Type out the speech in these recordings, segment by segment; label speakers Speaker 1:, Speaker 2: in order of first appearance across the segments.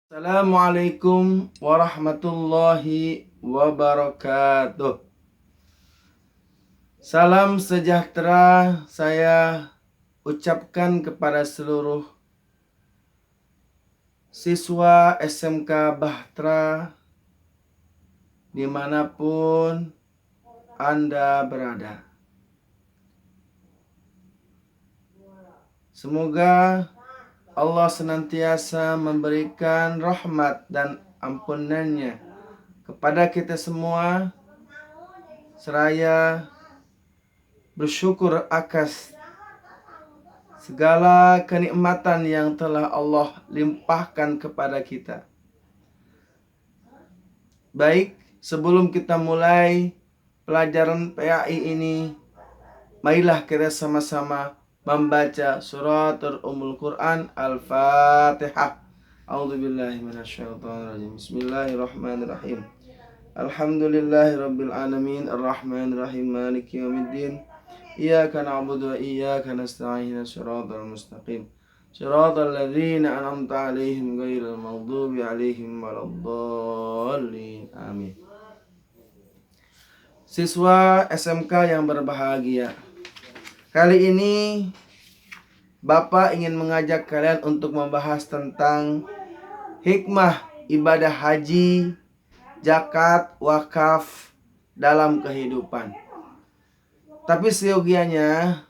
Speaker 1: Assalamualaikum warahmatullahi wabarakatuh. Salam sejahtera saya ucapkan kepada seluruh siswa SMK Bahtera dimanapun Anda berada. Semoga Allah senantiasa memberikan rahmat dan ampunannya kepada kita semua, seraya bersyukur atas segala kenikmatan yang telah Allah limpahkan kepada kita. Baik, sebelum kita mulai pelajaran PAI ini, marilah kita sama-sama membaca suratul Ummul Quran Al-Fatihah. A'udzubillahi minasyaitonirrajim. Bismillahirrahmanirrahim. Alhamdulillahirabbil alamin arrahmanirrahim maliki yaumiddin. Iyyaka na'budu wa iyyaka nasta'in shiratal mustaqim. Shiratal ladzina an'amta 'alaihim ghairil maghdubi 'alaihim waladdallin. Amin. Siswa SMK yang berbahagia, kali ini Bapak ingin mengajak kalian untuk membahas tentang hikmah ibadah haji, zakat, wakaf dalam kehidupan. Tapi seyogianya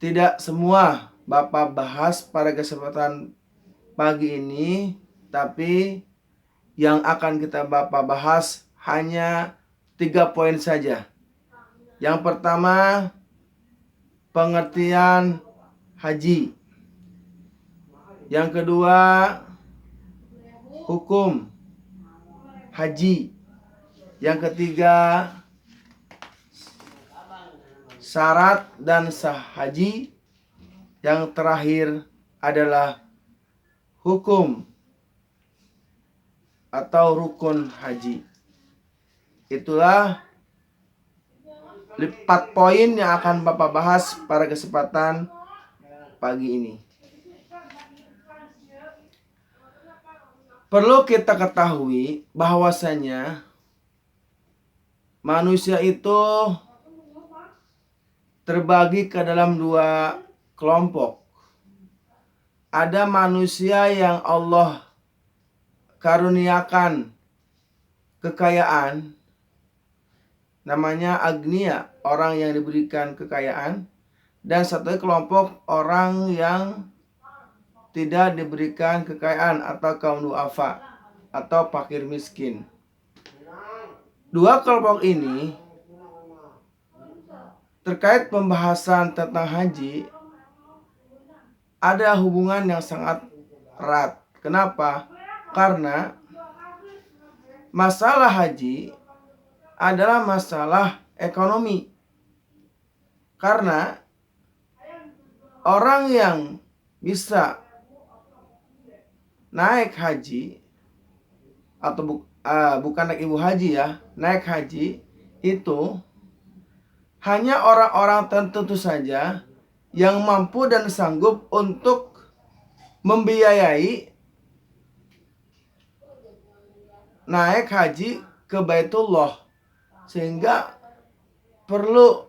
Speaker 1: tidak semua Bapak bahas pada kesempatan pagi ini, tapi yang akan kita Bapak bahas hanya 3 poin saja. Yang pertama, pengertian haji. Yang kedua, hukum haji. Yang ketiga, syarat dan sah haji. Yang terakhir adalah hukum atau rukun haji. Itulah 4 poin yang akan Bapak bahas pada kesempatan pagi ini. Perlu kita ketahui bahwasanya manusia itu terbagi ke dalam 2 kelompok. Ada manusia yang Allah karuniakan kekayaan, namanya agniya, orang yang diberikan kekayaan. Dan satu kelompok orang yang tidak diberikan kekayaan atau kaum duafa atau fakir miskin. 2 kelompok ini terkait pembahasan tentang haji ada hubungan yang sangat erat. Kenapa? Karena masalah haji adalah masalah ekonomi. Karena orang yang bisa naik haji atau bukan naik ibu haji ya, naik haji itu hanya orang-orang tertentu saja yang mampu dan sanggup untuk membiayai naik haji ke Baitullah, sehingga perlu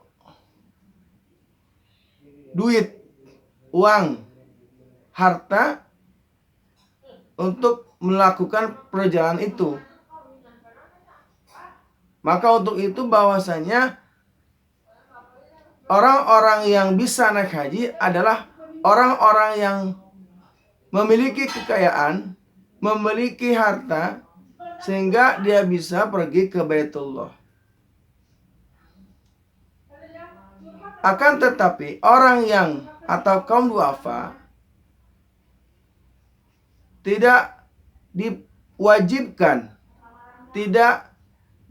Speaker 1: duit, uang, harta untuk melakukan perjalanan itu. Maka untuk itu bahwasanya orang-orang yang bisa naik haji adalah orang-orang yang memiliki kekayaan, memiliki harta, sehingga dia bisa pergi ke Baitullah. Akan tetapi orang yang atau kaum duafa tidak diwajibkan, tidak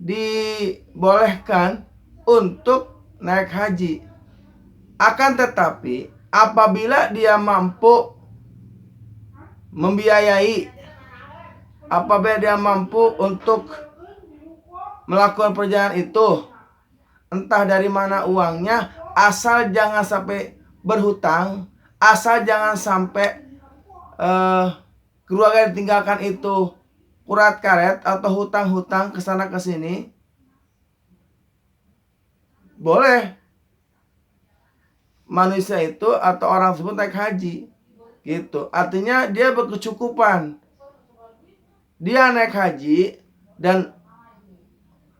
Speaker 1: dibolehkan untuk naik haji. Akan tetapi apabila dia mampu membiayai, apabila dia mampu untuk melakukan perjalanan itu, entah dari mana uangnya, asal jangan sampai berhutang, asal jangan sampai keluarga ditinggalkan itu kurat karet atau hutang-hutang kesana kesini, boleh manusia itu atau orang tersebut naik haji gitu. Artinya dia berkecukupan, dia naik haji dan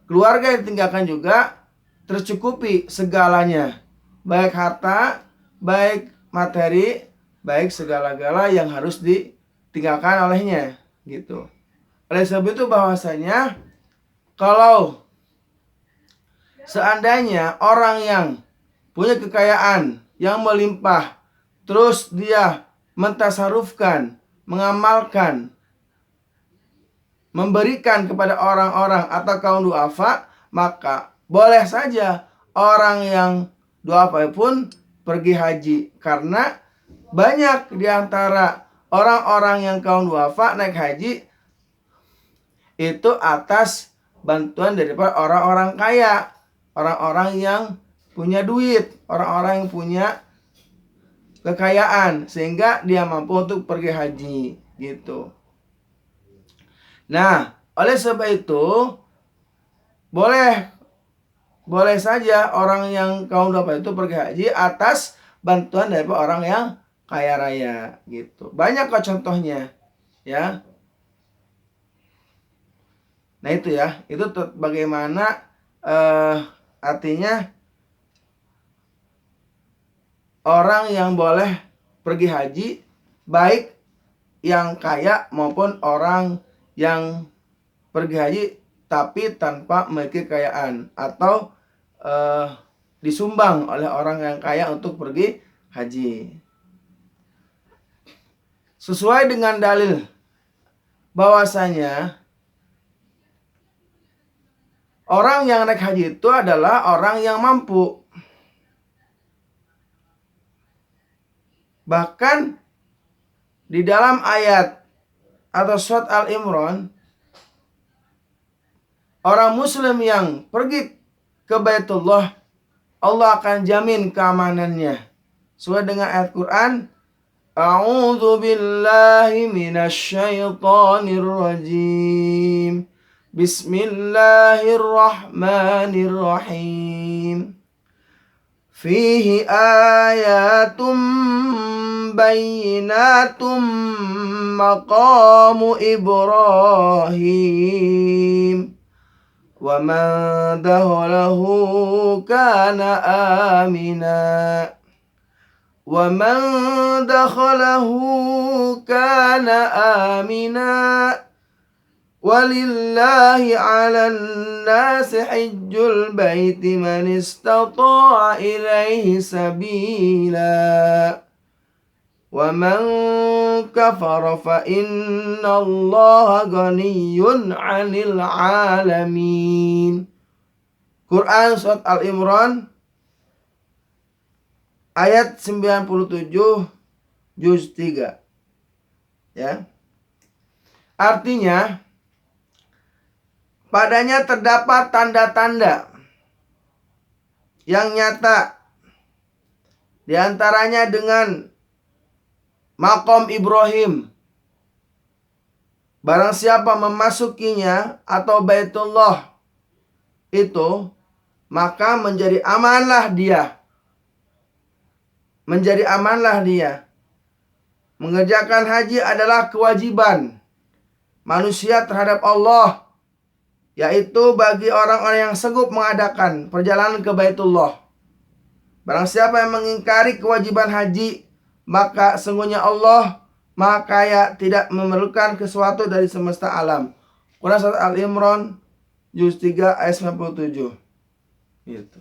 Speaker 1: keluarga yang ditinggalkan juga tercukupi segalanya, baik harta, baik materi, baik segala-gala yang harus ditinggalkan olehnya gitu. Oleh sebab itu bahwasanya kalau seandainya orang yang punya kekayaan yang melimpah, terus dia mentasarufkan, mengamalkan, memberikan kepada orang-orang atau kaum duafa, maka boleh saja orang yang duafa pun pergi haji. Karena banyak diantara orang-orang yang kaum duafa naik haji itu atas bantuan daripada orang-orang kaya, orang-orang yang punya duit, orang-orang yang punya kekayaan, sehingga dia mampu untuk pergi haji gitu. Nah, oleh sebab itu boleh saja orang yang kaum duafa itu pergi haji atas bantuan dari orang yang kaya raya gitu. Banyak kok contohnya ya. Nah itu ya, itu bagaimana artinya orang yang boleh pergi haji, baik yang kaya maupun orang yang pergi haji tapi tanpa memiliki kekayaan atau disumbang oleh orang yang kaya untuk pergi haji. Sesuai dengan dalil bahwasanya orang yang naik haji itu adalah orang yang mampu. Bahkan di dalam ayat atau surat Al-Imran, orang muslim yang pergi ke Baitullah, Allah akan jamin keamanannya. Sesuai dengan ayat Quran, A'udzu billahi minasyaitonir rajim. Bismillahirrahmanirrahim. Fihi ayatum bayyinatum maqamu Ibrahim. Wa man dakhalahu kana amina. Wa man dakhalahu kana amina. Walillahi 'alan nasi hajjul baiti man istata'a ilaihi sabila. Wa man kafara fa innallaha ghaniyyun 'anil 'alamin. Quran surat Al-Imran ayat 97 juz 3. Ya. Artinya padanya terdapat tanda-tanda yang nyata, di antaranya dengan Maqam Ibrahim. Barang siapa memasukinya atau Baitullah itu, maka menjadi amanlah dia. Menjadi amanlah dia. Mengerjakan haji adalah kewajiban manusia terhadap Allah, yaitu bagi orang-orang yang sanggup mengadakan perjalanan ke Baitullah. Barang siapa yang mengingkari kewajiban haji, maka sungguhnya Allah Maha Kaya, tidak memerlukan sesuatu dari semesta alam. Quran surat Al-Imran juz 3 ayat 97. Gitu.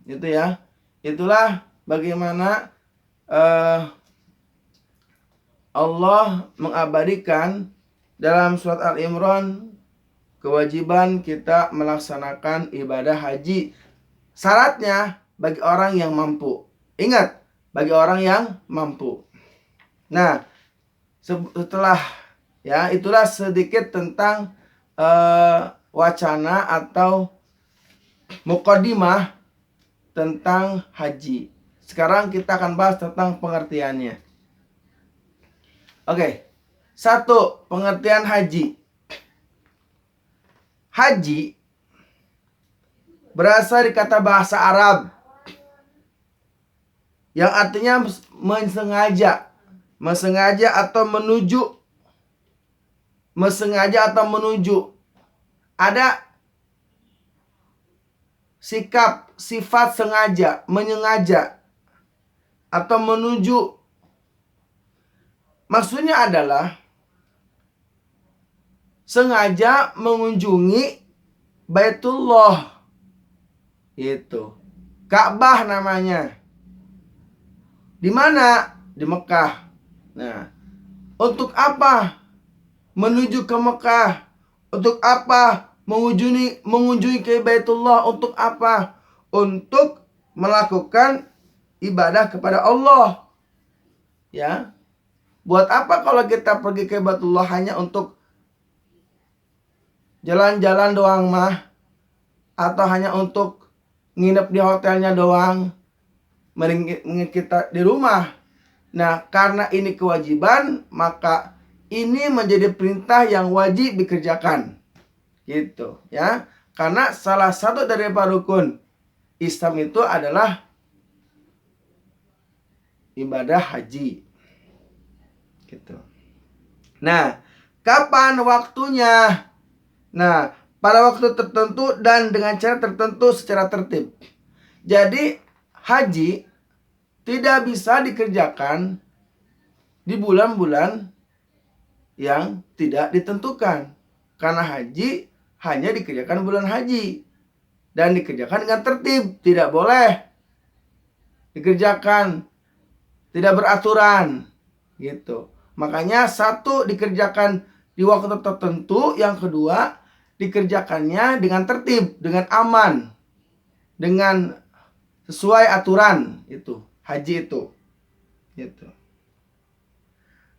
Speaker 1: Itu ya. Itulah bagaimana Allah mengabadikan dalam surat Al-Imran kewajiban kita melaksanakan ibadah haji. Syaratnya bagi orang yang mampu. Ingat, bagi orang yang mampu. Nah, setelah ya, itulah sedikit tentang wacana atau muqaddimah tentang haji. Sekarang kita akan bahas tentang pengertiannya. Oke. 1. Pengertian haji. Haji berasal dari kata bahasa Arab yang artinya mensengaja atau menuju. Mensengaja atau menuju. Ada sikap, sifat sengaja, menyengaja atau menuju. Maksudnya adalah sengaja mengunjungi Baitullah. Itu Ka'bah namanya. Di mana? Di Mekah. Nah, untuk apa menuju ke Mekah? Untuk apa mengunjungi ke Baitullah? Untuk apa? Untuk melakukan ibadah kepada Allah. Ya. Buat apa kalau kita pergi ke Baitullah hanya untuk jalan-jalan doang mah? Atau hanya untuk nginep di hotelnya doang? Mending kita di rumah. Nah, karena ini kewajiban, maka ini menjadi perintah yang wajib dikerjakan. Gitu, ya. Karena salah satu dari rukun Islam itu adalah ibadah haji. Gitu. Nah, kapan waktunya? Nah, pada waktu tertentu dan dengan cara tertentu secara tertib. Jadi, haji tidak bisa dikerjakan di bulan-bulan yang tidak ditentukan. Karena haji hanya dikerjakan bulan haji. Dan dikerjakan dengan tertib. Tidak boleh dikerjakan tidak beraturan. Gitu. Makanya 1 dikerjakan di waktu tertentu. Yang kedua dikerjakannya dengan tertib, dengan aman, dengan sesuai aturan. Itu haji itu. Gitu.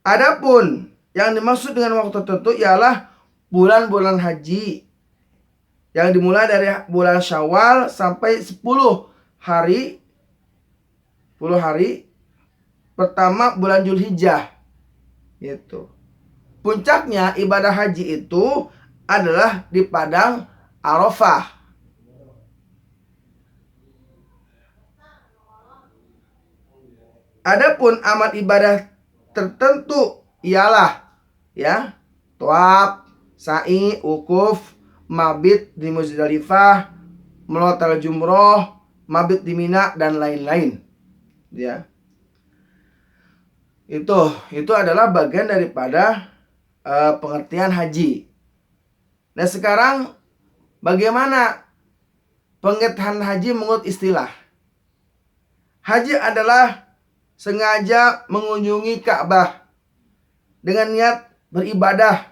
Speaker 1: Adapun yang dimaksud dengan waktu tertentu ialah bulan-bulan haji yang dimulai dari bulan Syawal sampai 10 hari pertama bulan Zulhijjah. Gitu. Puncaknya ibadah haji itu adalah di padang Arafah. Adapun amal ibadah tertentu ialah tawaf, sa'i, wukuf, mabit di Muzdalifah, melontar jumroh, mabit di Mina dan lain-lain. Ya. Itu adalah bagian daripada pengertian haji. Nah, sekarang bagaimana pengertian haji menurut istilah? Haji adalah sengaja mengunjungi Ka'bah dengan niat beribadah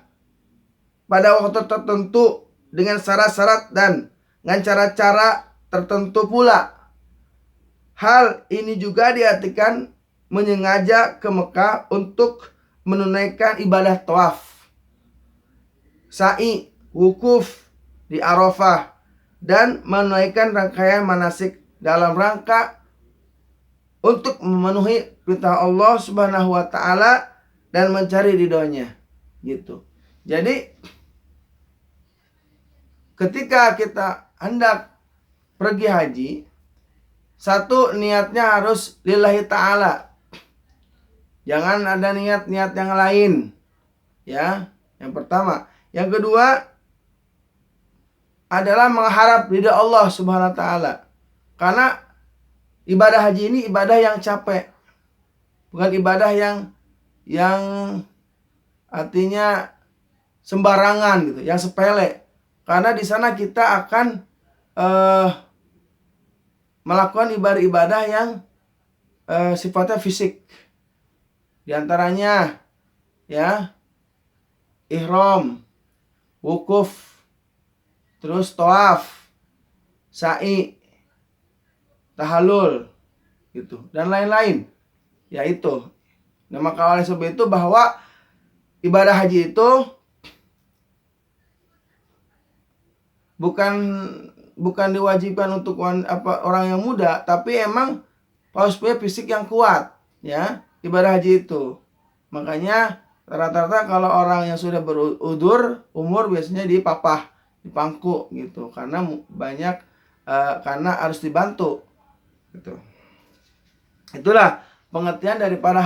Speaker 1: pada waktu tertentu dengan syarat-syarat dan dengan cara-cara tertentu pula. Hal ini juga diartikan menyengaja ke Mekah untuk menunaikan ibadah tawaf, sa'i, wukuf di Arafah, dan menunaikan rangkaian manasik dalam rangka untuk memenuhi perintah Allah Subhanahu wa taala dan mencari ridhonya. Gitu. Jadi ketika kita hendak pergi haji, 1 niatnya harus lillahi ta'ala. Jangan ada niat-niat yang lain. Ya, yang pertama. Yang kedua adalah mengharap ridha Allah Subhanahu wa taala. Karena ibadah haji ini ibadah yang capek. Bukan ibadah yang artinya sembarangan gitu, yang sepele. Karena di sana kita akan melakukan ibadah-ibadah yang sifatnya fisik. Di antaranya ihram, wukuf, terus tawaf, sa'i, tahallul gitu dan lain-lain. Yaitu. Nah, maka oleh sebab itu bahwa ibadah haji itu bukan diwajibkan untuk orang yang muda, tapi emang harus punya fisik yang kuat, ya, ibadah haji itu. Makanya rata-rata kalau orang yang sudah berudur umur biasanya dipapah, dipangku gitu, karena banyak karena harus dibantu gitu. Itulah pengertian daripada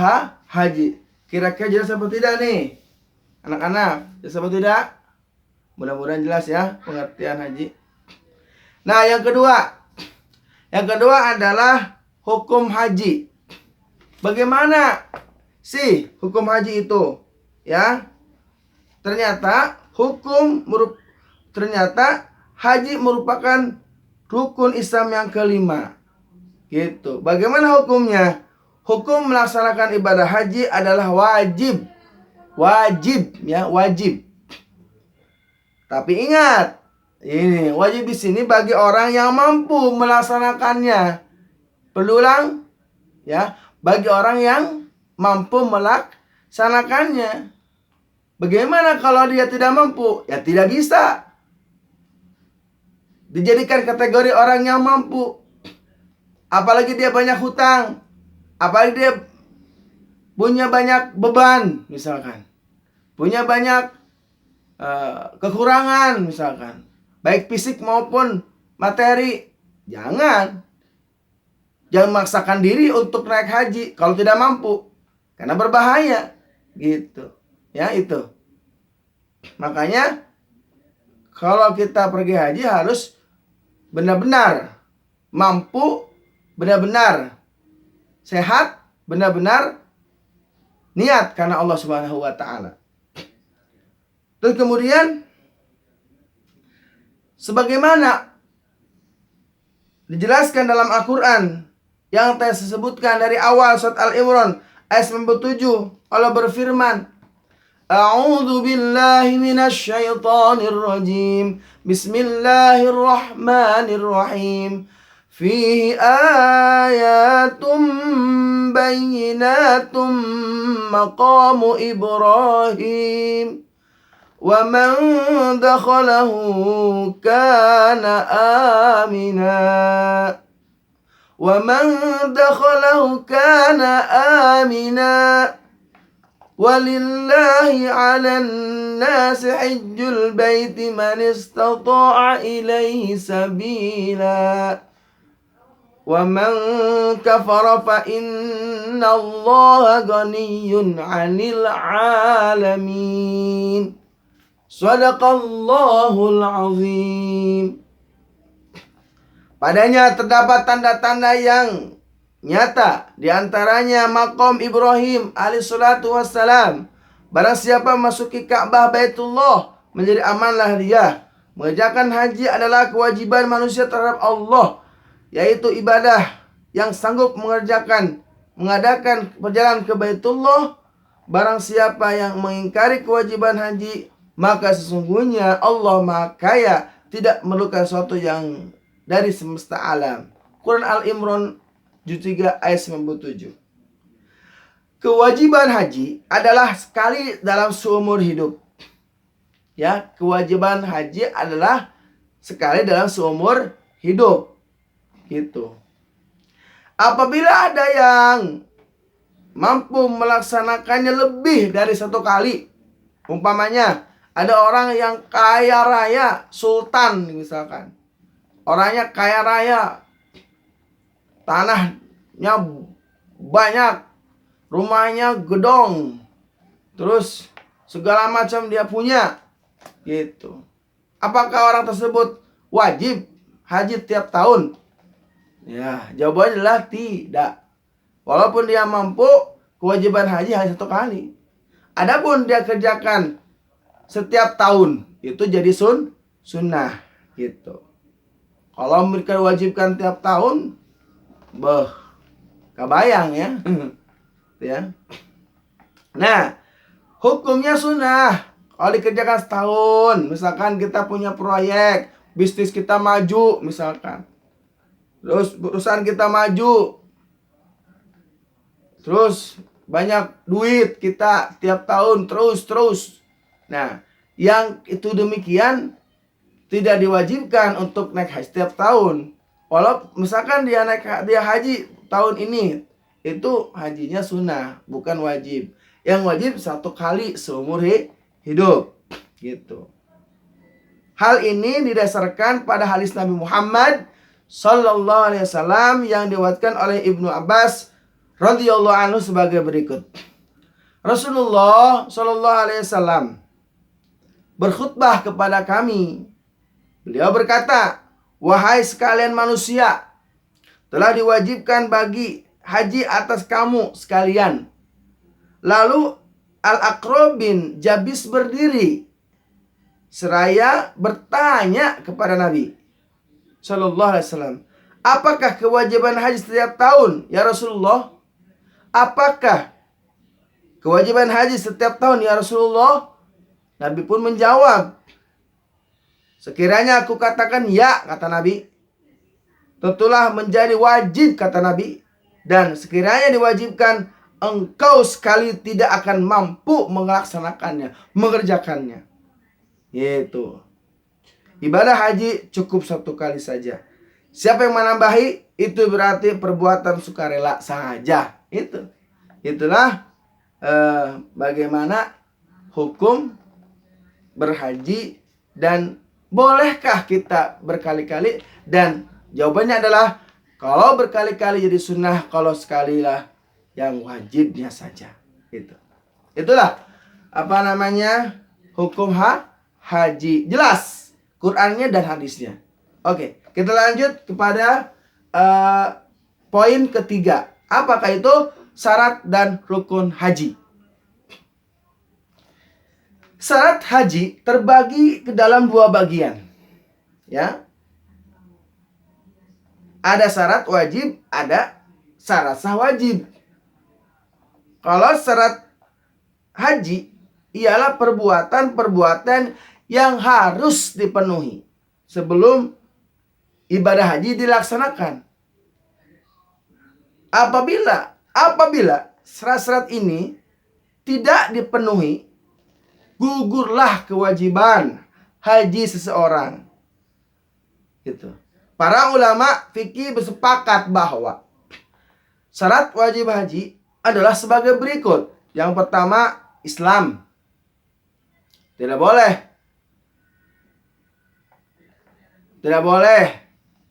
Speaker 1: haji. Kira-kira jelas apa tidak nih anak-anak? Jelas apa tidak? Mudah-mudahan jelas ya pengertian haji. Nah, yang kedua adalah hukum haji. Bagaimana sih hukum haji itu? Ya, ternyata haji merupakan rukun Islam yang kelima. Gitu. Bagaimana hukumnya? Hukum melaksanakan ibadah haji adalah wajib. Wajib. Tapi ingat, ini wajib di sini bagi orang yang mampu melaksanakannya. Perlu ulang, ya, bagi orang yang mampu melaksanakannya. Bagaimana kalau dia tidak mampu? Ya tidak bisa dijadikan kategori orang yang mampu. Apalagi dia banyak hutang, apalagi dia punya banyak beban, misalkan, punya banyak kekurangan, misalkan, baik fisik maupun materi. Jangan memaksakan diri untuk naik haji kalau tidak mampu, karena berbahaya, gitu. Ya, itu. Makanya kalau kita pergi haji harus benar-benar mampu, benar-benar sehat, benar-benar niat karena Allah Subhanahu wa taala. Terus kemudian sebagaimana dijelaskan dalam Al-Qur'an yang saya sebutkan dari awal surat Al-Imran ayat 97, Allah berfirman, A'udzu billahi minasy syaithanir rajim. Bismillahirrahmanirrahim. Fihi ayatum bayyinatum maqamu Ibrahim. Wa man dakhalahu kana amina. Walillahi 'alan nasi hajjul baiti man istata'a ilaihi sabila. Wa man kafara fa innallaha ghaniyyun 'anil 'alamin. Shadaqallahul 'azim. Padanya terdapat tanda-tanda yang nyata, diantaranya maqam Ibrahim alaihissalatu wassalam. Barang siapa masuki Ka'bah Baitullah, menjadi amanlah dia. Mengerjakan haji adalah kewajiban manusia terhadap Allah, yaitu ibadah yang sanggup mengadakan perjalanan ke Baitullah. Barang siapa yang mengingkari kewajiban haji, maka sesungguhnya Allah Maha Kaya, tidak memerlukan sesuatu yang dari semesta alam. Quran Al-Imran juz 3 ayat 97. Kewajiban haji adalah sekali dalam seumur hidup. Ya, kewajiban haji adalah sekali dalam seumur hidup. Gitu. Apabila ada yang mampu melaksanakannya lebih dari satu kali, umpamanya ada orang yang kaya raya, sultan misalkan. Orangnya kaya raya, tanahnya banyak, rumahnya gedong, terus segala macam dia punya, gitu. Apakah orang tersebut wajib haji tiap tahun? Ya, jawabannya adalah tidak. Walaupun dia mampu, kewajiban haji hanya satu kali. Adapun dia kerjakan setiap tahun, itu jadi sunnah, gitu. Kalau mereka wajibkan tiap tahun, kebayang ya. Ya. Nah, hukumnya sunnah. Kalau dikerjakan setahun, misalkan kita punya proyek, bisnis kita maju, misalkan. Terus perusahaan kita maju. Terus banyak duit kita tiap tahun terus. Nah, yang itu demikian tidak diwajibkan untuk naik haji setiap tahun. Walau misalkan dia haji tahun ini, itu hajinya sunnah, bukan wajib. Yang wajib 1 kali seumur hidup, gitu. Hal ini didasarkan pada hadis Nabi Muhammad Sallallahu Alaihi Wasallam yang diriwayatkan oleh Ibnu Abbas radhiyallahu anhu sebagai berikut. Rasulullah Sallallahu Alaihi Wasallam berkhutbah kepada kami. Beliau berkata, wahai sekalian manusia, telah diwajibkan bagi haji atas kamu sekalian. Lalu Al-Aqra bin Jabis berdiri seraya bertanya kepada Nabi Sallallahu Alaihi Wasallam, apakah kewajiban haji setiap tahun ya Rasulullah? Apakah kewajiban haji setiap tahun ya Rasulullah? Nabi pun menjawab, sekiranya aku katakan ya, kata Nabi, tentulah menjadi wajib, kata Nabi. Dan sekiranya diwajibkan, engkau sekali tidak akan mampu melaksanakannya, mengerjakannya. Gitu. Ibadah haji cukup 1 kali saja. Siapa yang menambahi, itu berarti perbuatan sukarela saja. Itulah bagaimana hukum berhaji, dan bolehkah kita berkali-kali? Dan jawabannya adalah kalau berkali-kali jadi sunnah, kalau sekalilah yang wajibnya saja. Itulah hukum haji. Jelas Qur'annya dan hadisnya. Oke, kita lanjut kepada poin ketiga. Apakah itu syarat dan rukun haji? Syarat haji terbagi ke dalam 2 bagian. Ya. Ada syarat wajib, ada syarat sah wajib. Kalau syarat haji ialah perbuatan-perbuatan yang harus dipenuhi sebelum ibadah haji dilaksanakan. Apabila syarat-syarat ini tidak dipenuhi, gugurlah kewajiban haji seseorang. Para ulama fikih bersepakat bahwa syarat wajib haji adalah sebagai berikut. Yang pertama, Islam. Tidak boleh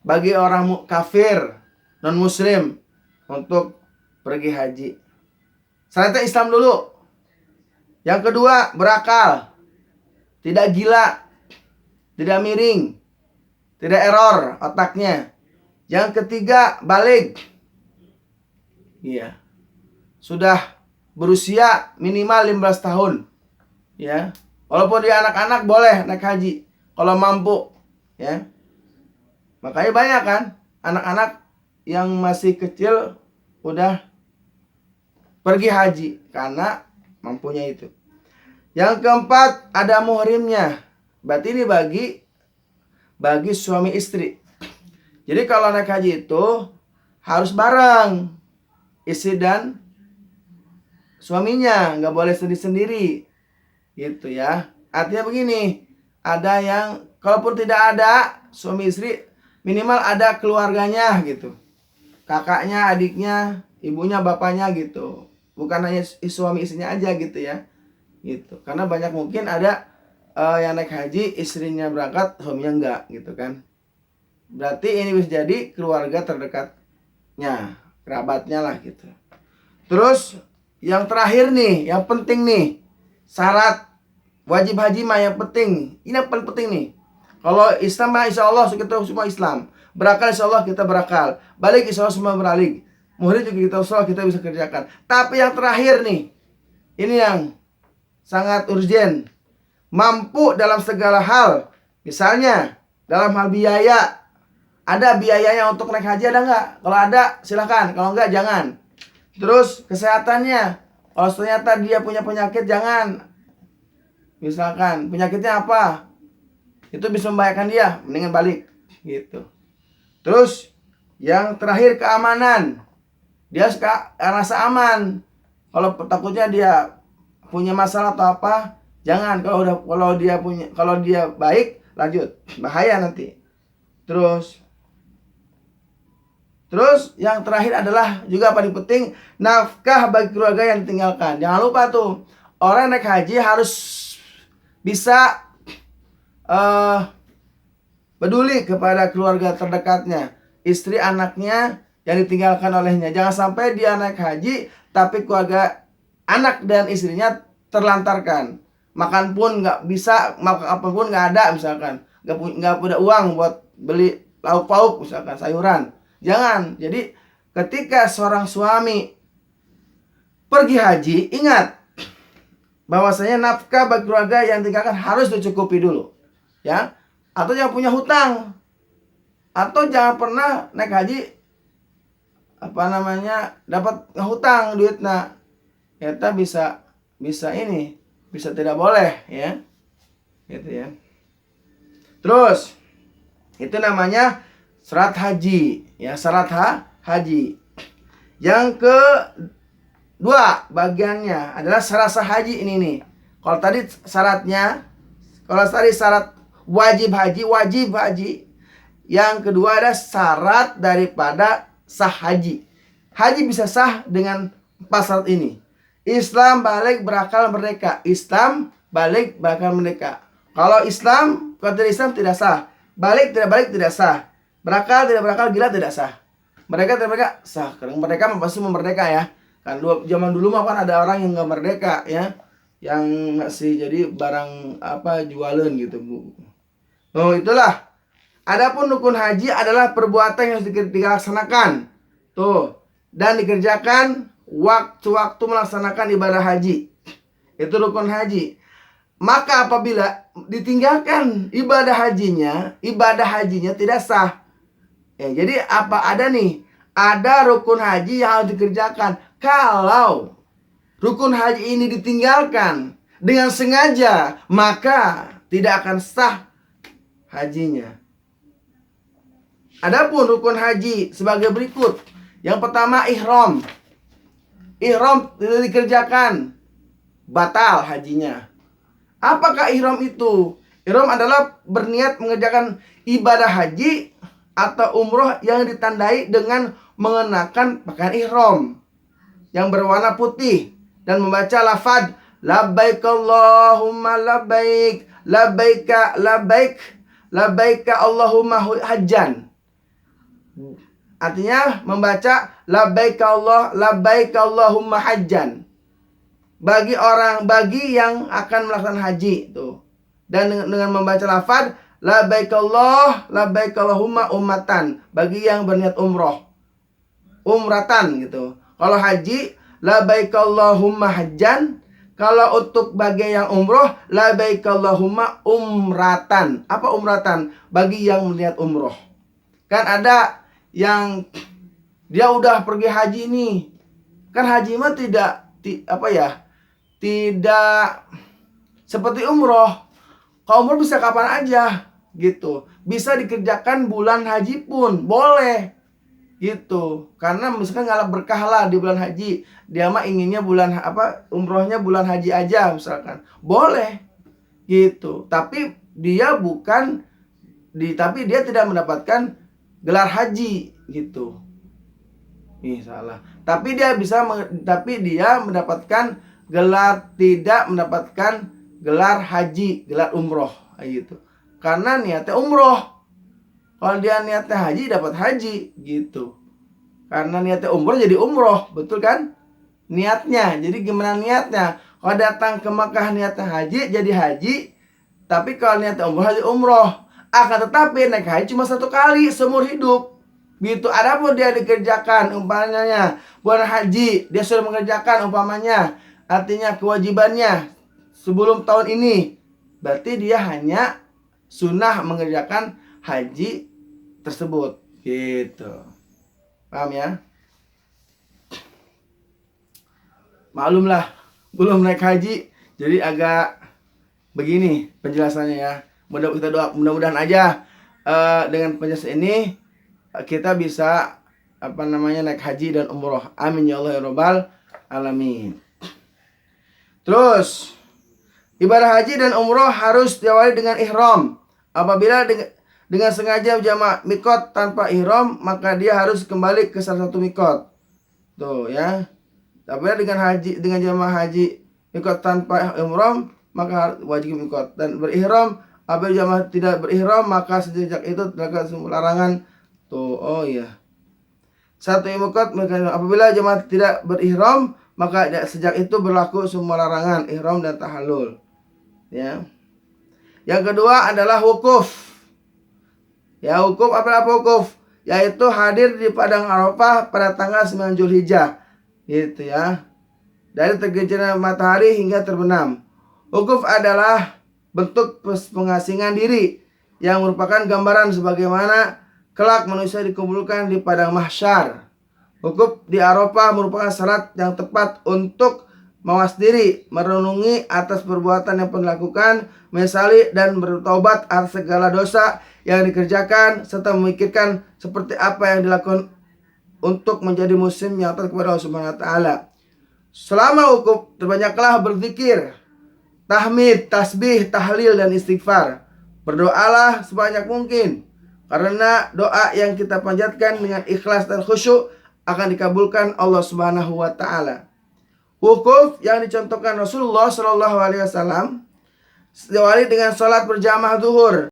Speaker 1: bagi orang kafir, non muslim untuk pergi haji. Syaratnya Islam dulu. Yang kedua, berakal, tidak gila, tidak miring, tidak error otaknya. Yang ketiga, baligh. Iya. Sudah berusia minimal 15 tahun. Ya. Walaupun dia anak-anak boleh naik haji kalau mampu, ya. Makanya banyak kan anak-anak yang masih kecil udah pergi haji karena mampunya itu. Yang keempat, ada muhrimnya. Berarti ini bagi suami istri. Jadi kalau naik haji itu harus bareng istri dan suaminya, nggak boleh sendiri-sendiri. Gitu ya. Artinya begini, ada yang kalaupun tidak ada suami istri, minimal ada keluarganya gitu. Kakaknya, adiknya, ibunya, bapaknya gitu. Bukan hanya suami istrinya aja gitu ya. Gitu. Karena banyak mungkin ada yang naik haji istrinya berangkat, suaminya enggak gitu kan. Berarti ini bisa jadi keluarga terdekatnya, kerabatnya lah gitu. Terus yang terakhir nih, yang penting nih, syarat wajib haji mah yang penting. Ini yang paling penting nih. Kalau Islam mah insya Allah kita semua Islam. Berakal insya Allah kita berakal. Balik insya Allah semua beralik. Muhrim juga kita insya Allah kita bisa kerjakan. Tapi yang terakhir nih, ini yang sangat urgen. Mampu dalam segala hal. Misalnya dalam hal biaya. Ada biayanya untuk naik haji, ada nggak? Kalau ada silakan, kalau nggak jangan. Terus kesehatannya. Kalau ternyata dia punya penyakit, jangan. Misalkan penyakitnya apa? Itu bisa membahayakan dia, mendingan balik gitu. Terus yang terakhir keamanan. Dia rasa aman. Kalau takutnya dia punya masalah atau apa, jangan. Kalau dia baik, lanjut. Bahaya nanti. Terus Terus yang terakhir adalah juga paling penting, nafkah bagi keluarga yang ditinggalkan. Jangan lupa tuh, orang naik haji harus bisa peduli kepada keluarga terdekatnya, istri, anaknya yang ditinggalkan olehnya. Jangan sampai dia naik haji tapi keluarga, anak dan istrinya terlantarkan. Makan pun nggak bisa, makan apapun nggak ada misalkan, nggak punya uang buat beli lauk pauk misalkan, sayuran. Jangan. Jadi ketika seorang suami pergi haji, ingat bahwasanya nafkah bagi keluarga yang tinggalkan harus dicukupi dulu, ya. Atau yang punya hutang, atau jangan pernah naik haji dapat hutang duit, nah kita bisa ini bisa tidak boleh, ya, gitu ya. Terus itu namanya syarat haji, ya, syarat haji. Yang kedua bagiannya adalah syarat sah haji ini nih. Kalau tadi syarat wajib haji. Yang kedua ada syarat daripada sah haji. Haji bisa sah dengan 4 syarat ini. Islam, balik, berakal, merdeka. Islam, balik, berakal, merdeka. Kalau tidak Islam tidak sah. Balik tidak sah. Berakal tidak berakal, gila tidak sah. Mereka sah. Karena mereka pasti memerdeka, ya. Kan zaman dulu mah kan ada orang yang nggak merdeka, ya, yang masih jadi barang jualan gitu, Bu. Oh, itulah. Adapun rukun haji adalah perbuatan yang harus dilaksanakan. Tuh, dan dikerjakan waktu-waktu melaksanakan ibadah haji. Itu rukun haji. Maka apabila ditinggalkan ibadah hajinya tidak sah. Ya, jadi ada rukun haji yang harus dikerjakan. Kalau rukun haji ini ditinggalkan dengan sengaja, maka tidak akan sah hajinya. Adapun rukun haji sebagai berikut. Yang pertama, ihram. Ihram tidak dikerjakan, batal hajinya. Apakah ihram itu? Ihram adalah berniat mengerjakan ibadah haji atau umroh yang ditandai dengan mengenakan pakaian ihram yang berwarna putih dan membaca lafaz labbaik Allahumma labbaik, labbaika Allahumma hajjan. Artinya membaca labbaik Allahumma hajjan. Bagi yang akan melaksanakan haji tuh. Dan dengan membaca lafaz labbaik Allahumma ummatan, bagi yang berniat umratan gitu. Kalau haji labbaik Allahumma hajjan. Kalau untuk bagi yang umroh labbaik Allahumma umratan. Apa umratan? Bagi yang berniat umroh. Kan ada yang dia udah pergi haji nih. Kan haji mah tidak seperti umroh. Kalau umroh bisa kapan aja gitu. Bisa dikerjakan bulan haji pun boleh gitu. Karena misalkan ngalap berkah lah di bulan haji. Dia mah inginnya umrohnya bulan haji aja misalkan. Boleh gitu. Tapi dia tidak mendapatkan gelar haji gitu. Salah. Tapi dia mendapatkan tidak mendapatkan gelar haji, gelar umroh gitu. Karena niatnya umroh. Kalau dia niatnya haji dapat haji gitu. Karena niatnya umroh jadi umroh, betul kan? Niatnya. Jadi gimana niatnya? Kalau datang ke Makkah niatnya haji jadi haji, tapi kalau niatnya umroh jadi umroh. Akan tetapi naik haji cuma 1 kali seumur hidup. Gitu. Adapun dia dikerjakan umpamanya bulan haji, dia sudah mengerjakan umpamanya, artinya kewajibannya sebelum tahun ini, berarti dia hanya sunnah mengerjakan haji tersebut gitu. Paham ya? Maklumlah belum naik haji jadi agak begini penjelasannya, ya. Mudah-mudahan aja dengan penjelasan ini kita bisa naik haji dan umroh. Amin ya Allah ya rabbal alamin. Terus ibadah haji dan umroh harus diawali dengan ihram. Apabila dengan sengaja jamak mikot tanpa ihram, maka dia harus kembali ke salah satu mikot. Tuh ya. Tapi dengan jamaah haji mikot tanpa ihram, maka wajib mikot. Dan berihram, apabila jamaah tidak berihram, maka sejak itu terdapat larangan. Tuh, oh iya. Satu mikot, apabila jamaah tidak berihram, maka sejak itu berlaku semua larangan ihram dan tahallul. Ya. Yang kedua adalah wukuf. Ya, wukuf apa wukuf? Yaitu hadir di padang Arafah pada tanggal 9 Zulhijjah. Gitu ya. Dari tergelincirnya matahari hingga terbenam. Wukuf adalah bentuk pengasingan diri yang merupakan gambaran sebagaimana kelak manusia dikumpulkan di padang mahsyar. Wukuf di Arafah merupakan syarat yang tepat untuk mawas diri, merenungi atas perbuatan yang pernah dilakukan, menyesali dan bertobat atas segala dosa yang dikerjakan, serta memikirkan seperti apa yang dilakukan untuk menjadi muslim yang taat kepada Allah Subhanahu wa taala. Selama wukuf, terbanyaklah berzikir, tahmid, tasbih, tahlil dan istighfar. Berdoalah sebanyak mungkin, karena doa yang kita panjatkan dengan ikhlas dan khusyuk akan dikabulkan Allah Subhanahu wa taala. Wukuf yang dicontohkan Rasulullah SAW diawali dengan sholat berjamaah zuhur.